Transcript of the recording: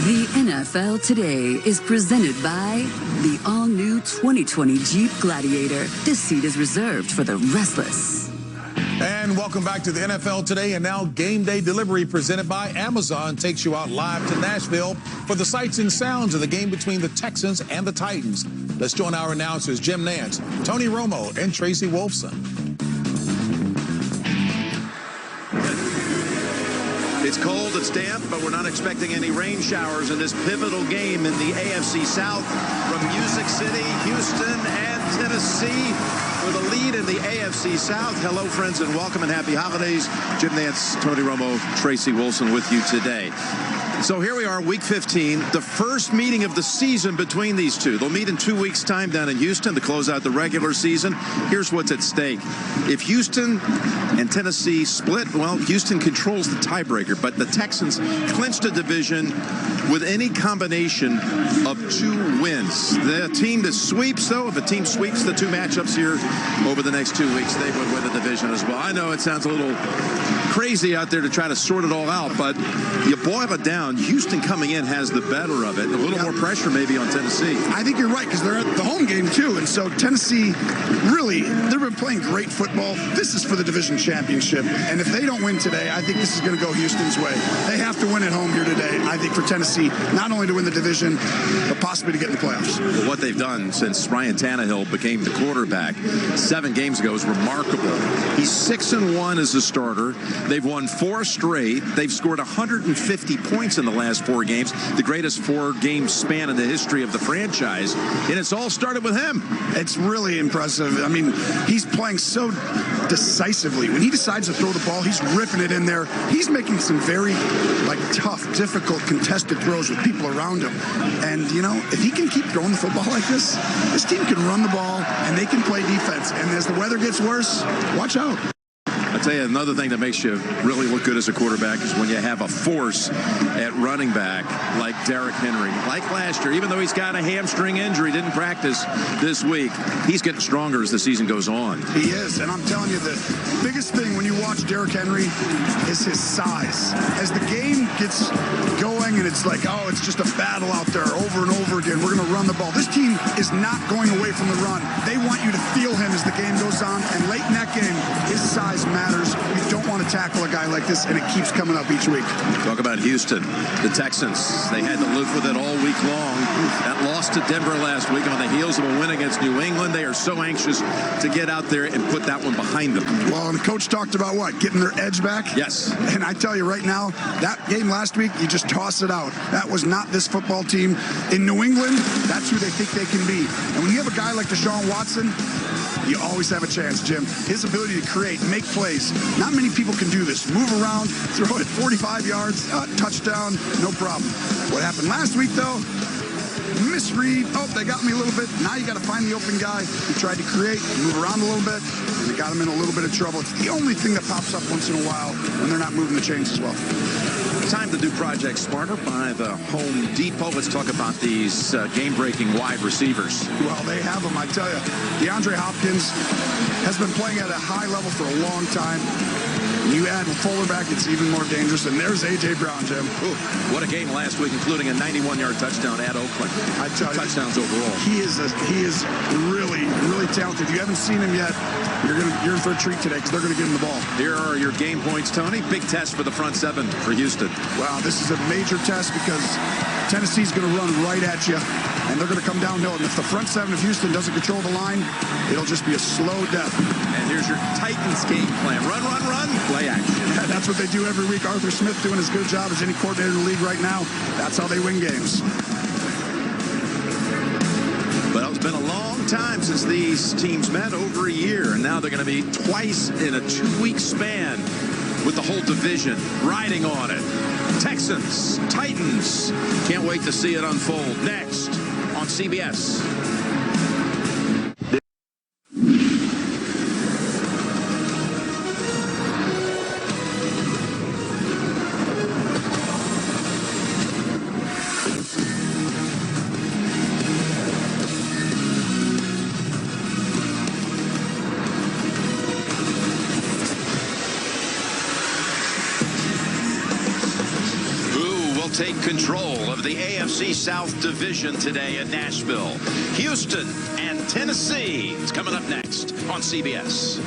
The NFL Today is presented by the all-new 2020 Jeep Gladiator. This seat is reserved for the restless. And welcome back to the NFL Today. And now Game Day Delivery presented by Amazon takes you out live to Nashville for the sights and sounds of the game between the Texans and the Titans. Let's join our announcers, Jim Nance, Tony Romo, and Tracy Wolfson. It's cold, it's damp, but we're not expecting any rain showers in this pivotal game in the AFC South from Music City, Houston, and Tennessee for the lead in the AFC South. Hello, friends, and welcome and happy holidays. Jim Nance, Tony Romo, Tracy Wolfson with you today. So here we are, Week 15, the first meeting of the season between these two. They'll meet in 2 weeks' time down in Houston to close out the regular season. Here's what's at stake. If Houston and Tennessee split, well, Houston controls the tiebreaker, but the Texans clinched a division with any combination of 2 wins. The team that sweeps, though, if a team sweeps the 2 matchups here over the next 2 weeks, they would win the division as well. I know it sounds a little crazy out there to try to sort it all out, but you boil it down, Houston coming in has the better of it. A little more pressure maybe on Tennessee. I think you're right, because they're at the home game too, and so Tennessee, really, they've been playing great football. This is for the division championship, and if they don't win today, I think this is going to go Houston's way. They have to win at home here today, I think, for Tennessee, not only to win the division, but possibly to get in the playoffs. Well, what they've done since Ryan Tannehill became the quarterback 7 games ago is remarkable. He's 6-1 as a starter. They've won 4 straight. They've scored 150 points in the last 4 games, the greatest 4-game span in the history of the franchise, and it's all started with him. It's really impressive. I mean, he's playing so decisively. When he decides to throw the ball, he's ripping it in there. He's making some very, tough, difficult, contested throws with people around him. And, you know, if he can keep throwing the football like this team can run the ball, and they can play defense. And as the weather gets worse, watch out. I'll tell you, another thing that makes you really look good as a quarterback is when you have a force at running back like Derrick Henry. Like last year, even though he's got a hamstring injury, didn't practice this week, he's getting stronger as the season goes on. He is, and I'm telling you, the biggest thing when you watch Derrick Henry is his size. As the game gets going and it's like, oh, it's just a battle out there over and over again, we're going to run the ball. This team is not going away from the run. They want you to feel him as the game goes on, and late in that game, his size matters. You don't want to tackle a guy like this, and it keeps coming up each week. Talk about Houston. The Texans, they had to live with it all week long. That loss to Denver last week on the heels of a win against New England. They are so anxious to get out there and put that one behind them. Well, and the coach talked about what? Getting their edge back? Yes. And I tell you right now, that game last week, you just toss it out. That was not this football team. In New England, that's who they think they can be. And when you have a guy like Deshaun Watson, you always have a chance, Jim. His ability to create, make plays. Not many people can do this. Move around, throw it 45 yards, touchdown, no problem. What happened last week, though? Misread. Oh, they got me a little bit. Now you got to find the open guy. He tried to create, move around a little bit, and they got him in a little bit of trouble. It's the only thing that pops up once in a while when they're not moving the chains as well. Time to do Project Smarter by the Home Depot. Let's talk about these game-breaking wide receivers. Well, they have them, I tell you. DeAndre Hopkins has been playing at a high level for a long time. You add Fuller back, it's even more dangerous. And there's A.J. Brown, Jim. Ooh, what a game last week, including a 91-yard touchdown at Oakland. I tell you, touchdowns overall. He is really, really talented. If you haven't seen him yet, you're in for a treat today because they're going to give him the ball. Here are your game points, Tony. Big test for the front 7 for Houston. Wow, this is a major test because Tennessee's going to run right at you, and they're going to come downhill. And if the front 7 of Houston doesn't control the line, it'll just be a slow death. And here's your Titans game plan. Run, run, run, play action. Yeah, that's what they do every week. Arthur Smith doing as good a job as any coordinator in the league right now. That's how they win games. Well, it's been a long time since these teams met, over a year, and now they're going to be twice in a 2-week span with the whole division riding on it. Texans, Titans. Can't wait to see it unfold next on CBS. take control of the AFC South Division today in Nashville. Houston and Tennessee is coming up next on CBS.